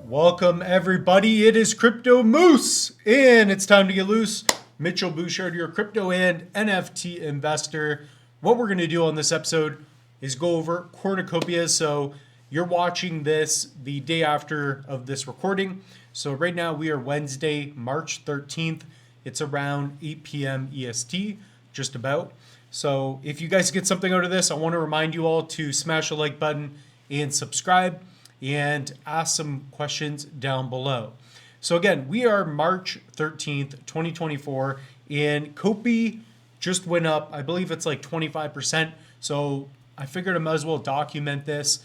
Welcome everybody, it is Crypto Moose and it's time to get loose. Mitchell Bouchard, your crypto and NFT investor. What we're going to do on this episode is go over Cornucopias. So you're watching this the day after of this recording. So right now we are Wednesday, March 13th. It's around 8 p.m. EST, just about. So if you guys get something out of this, I want to remind you all to smash the like button and subscribe and ask some questions down below. So again, we are March 13th, 2024, and COPI just went up. I believe it's like 25%. So I figured I might as well document this.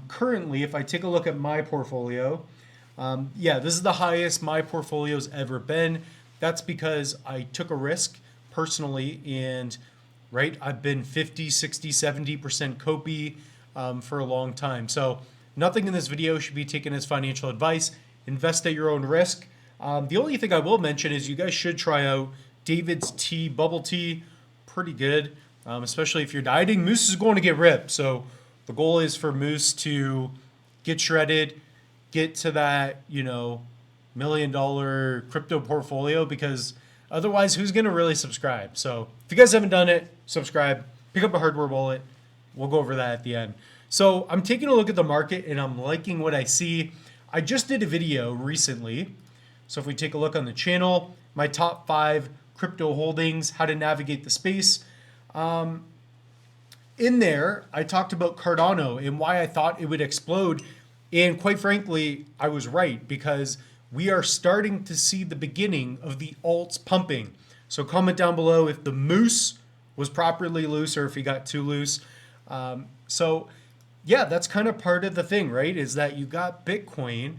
Currently, if I take a look at my portfolio, this is the highest my portfolio's ever been. That's because I took a risk personally, and I've been 50, 60, 70% COPI for a long time. So nothing in this video should be taken as financial advice. Invest at your own risk. The only thing I will mention is you guys should try out David's tea, bubble tea. Pretty good, especially if you're dieting. Moose is going to get ripped. So the goal is for Moose to get shredded, get to that, $1 million crypto portfolio, because otherwise who's going to really subscribe? So if you guys haven't done it, subscribe, pick up a hardware wallet. We'll go over that at the end. So I'm taking a look at the market and I'm liking what I see. I just did a video recently. So if we take a look on the channel, my top 5 crypto holdings, how to navigate the space. In there, I talked about Cardano and why I thought it would explode. And quite frankly, I was right, because we are starting to see the beginning of the alts pumping. So comment down below if the moose was properly loose or if he got too loose. Yeah, that's kind of part of the thing, right? Is that you got Bitcoin.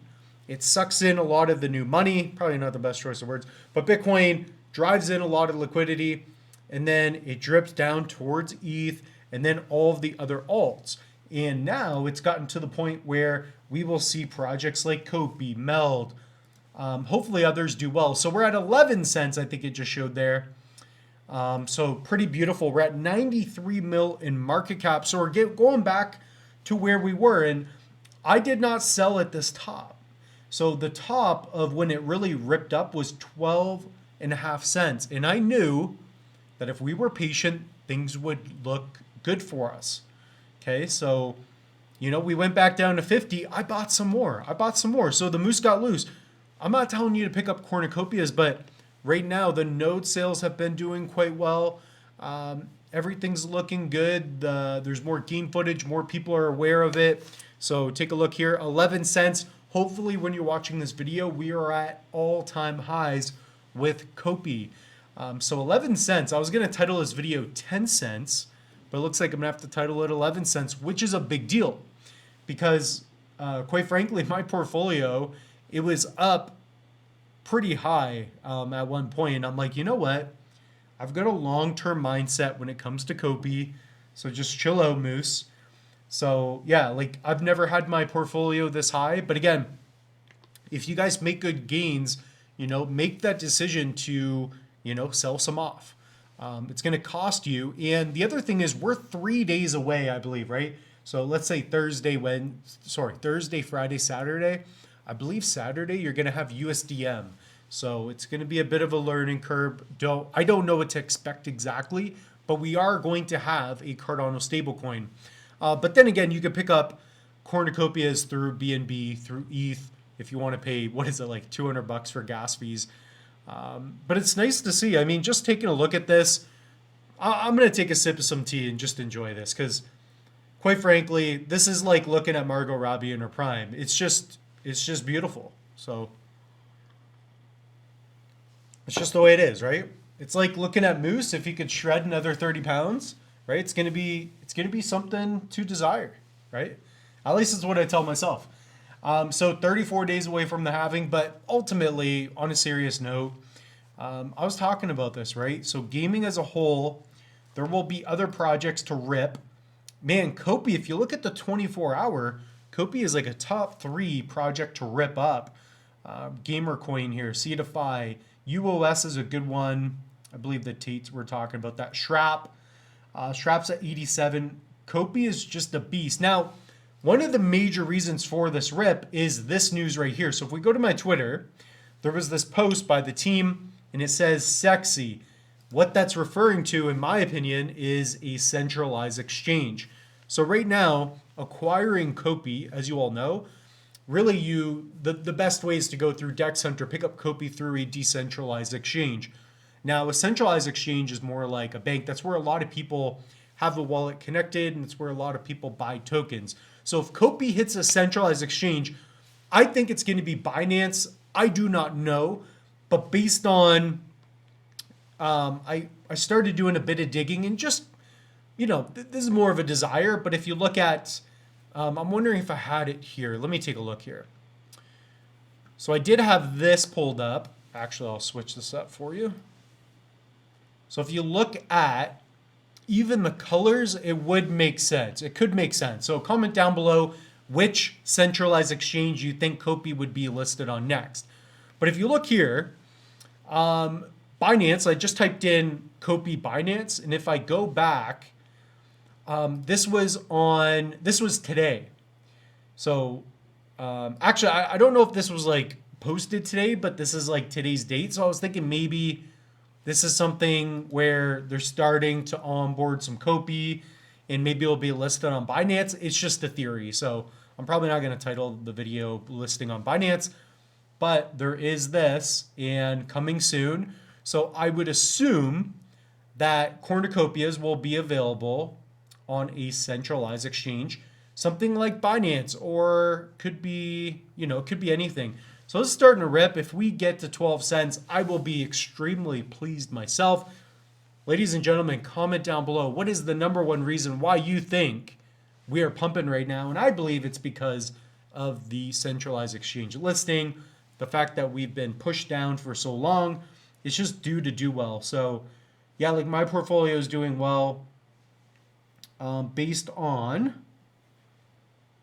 It sucks in a lot of the new money. Probably not the best choice of words, but Bitcoin drives in a lot of liquidity, and then it drips down towards ETH and then all of the other alts. And now it's gotten to the point where we will see projects like COPI, Meld, hopefully others do well. So we're at 11 cents, I think it just showed there. So pretty beautiful. We're at 93 mil in market cap. So we're going back to where we were, and I did not sell at this top. So the top of when it really ripped up was 12.5 cents. And I knew that if we were patient, things would look good for us. Okay, so, we went back down to 50. I bought some more. So the moose got loose. I'm not telling you to pick up cornucopias, but right now the node sales have been doing quite well. Everything's looking good. There's more game footage. More people are aware of it. So take a look here. 11 cents. Hopefully when you're watching this video, we are at all-time highs with COPI. So 11 cents. I was going to title this video 10 cents, but it looks like I'm going to have to title it 11 cents, which is a big deal because, quite frankly, my portfolio, it was up pretty high at one point. And I'm like, you know what? I've got a long-term mindset when it comes to COPI, so just chill out, Moose. So yeah, I've never had my portfolio this high, but again, if you guys make good gains, make that decision to, sell some off. It's going to cost you. And the other thing is we're 3 days away, I believe, right? So let's say Thursday, Friday, Saturday. I believe Saturday you're going to have USDM. So it's going to be a bit of a learning curve. I don't know what to expect exactly, but we are going to have a Cardano stablecoin. But then again, you can pick up cornucopias through BNB, through ETH, if you want to pay, like $200 for gas fees. But it's nice to see. I mean, just taking a look at this, I'm going to take a sip of some tea and just enjoy this because, quite frankly, this is like looking at Margot Robbie in her prime. It's just beautiful. So it's just the way it is, right? It's like looking at Moose. If he could shred another 30 pounds, right? It's gonna be something to desire, right? At least it's what I tell myself. So 34 days away from the halving, but ultimately, on a serious note, I was talking about this, right? So gaming as a whole, there will be other projects to rip. Man, COPI, if you look at the 24-hour, COPI is like a top 3 project to rip up. Gamer coin here, Defy. UOS is a good one. I believe the Tates were talking about that. Shrap's at 87. COPI is just a beast. Now, One of the major reasons for this rip is this news right here. So if we go to my Twitter, there was this post by the team and it says sexy. What that's referring to, in my opinion, is a centralized exchange. So right now, acquiring COPI, as you all know, really the best way is to go through Dex Hunter, pick up COPI through a decentralized exchange. Now, a centralized exchange is more like a bank. That's where a lot of people have the wallet connected, and it's where a lot of people buy tokens. So if COPI hits a centralized exchange, I think it's going to be Binance. I do not know, but based on I started doing a bit of digging and just, this is more of a desire. But if you look at, I'm wondering if I had it here. Let me take a look here. So I did have this pulled up. Actually, I'll switch this up for you. So if you look at even the colors, it would make sense. It could make sense. So comment down below which centralized exchange you think COPI would be listed on next. But if you look here, Binance, I just typed in COPI Binance, and if I go back, this was today. So actually, I don't know if this was like posted today, but this is like today's date. So I was thinking maybe this is something where they're starting to onboard some COPI and maybe it'll be listed on Binance. It's just a theory. So I'm probably not going to title the video listing on Binance, but there is this and coming soon. So I would assume that Cornucopias will be available on a centralized exchange, something like Binance, or could be anything. So it's starting to rip. If we get to 12 cents, I will be extremely pleased myself. Ladies and gentlemen, comment down below. What is the number one reason why you think we are pumping right now? And I believe it's because of the centralized exchange listing, the fact that we've been pushed down for so long. It's just due to do well. So yeah, like my portfolio is doing well based on,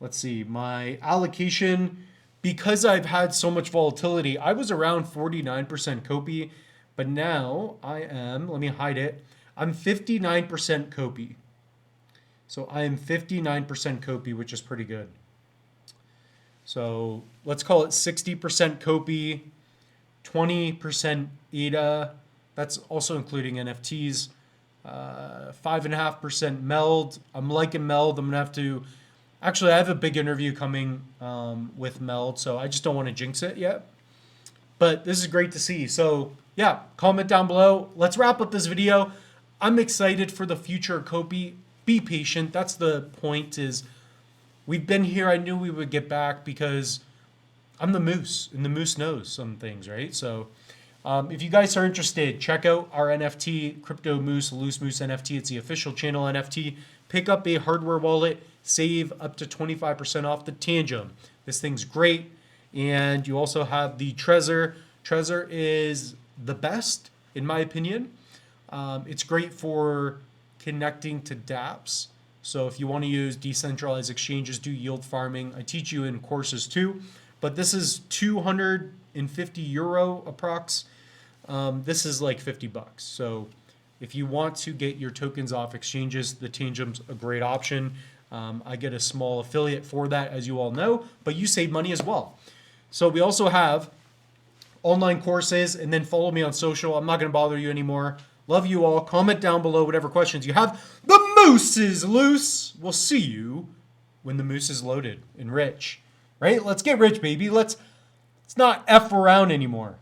let's see, my allocation. Because I've had so much volatility, I was around 49% COPI, but now I am, let me hide it, I'm 59% COPI. So I am 59% COPI, which is pretty good. So let's call it 60% COPI, 20% ADA, that's also including NFTs, 5.5% MELD. I'm liking MELD. I'm going to have to, actually, I have a big interview coming with MELD, so I just don't want to jinx it yet. But this is great to see. So yeah, comment down below. Let's wrap up this video. I'm excited for the future of COPI. Be patient. That's the point, is we've been here. I knew we would get back because I'm the moose, and the moose knows some things, right? So if you guys are interested, check out our NFT, Crypto Moose, Loose Moose NFT. It's the official channel NFT. Pick up a hardware wallet, save up to 25% off the Tangem. This thing's great. And you also have the Trezor. Trezor is the best, in my opinion. It's great for connecting to dApps. So if you want to use decentralized exchanges, do yield farming. I teach you in courses too. But this is 250 euro approx. This is like 50 bucks. So if you want to get your tokens off exchanges, the Tangem's a great option. I get a small affiliate for that, as you all know, but you save money as well. So we also have online courses, and then follow me on social. I'm not going to bother you anymore. Love you all. Comment down below whatever questions you have. The moose is loose. We'll see you when the moose is loaded and rich, right? Let's get rich, baby. Let's not F around anymore.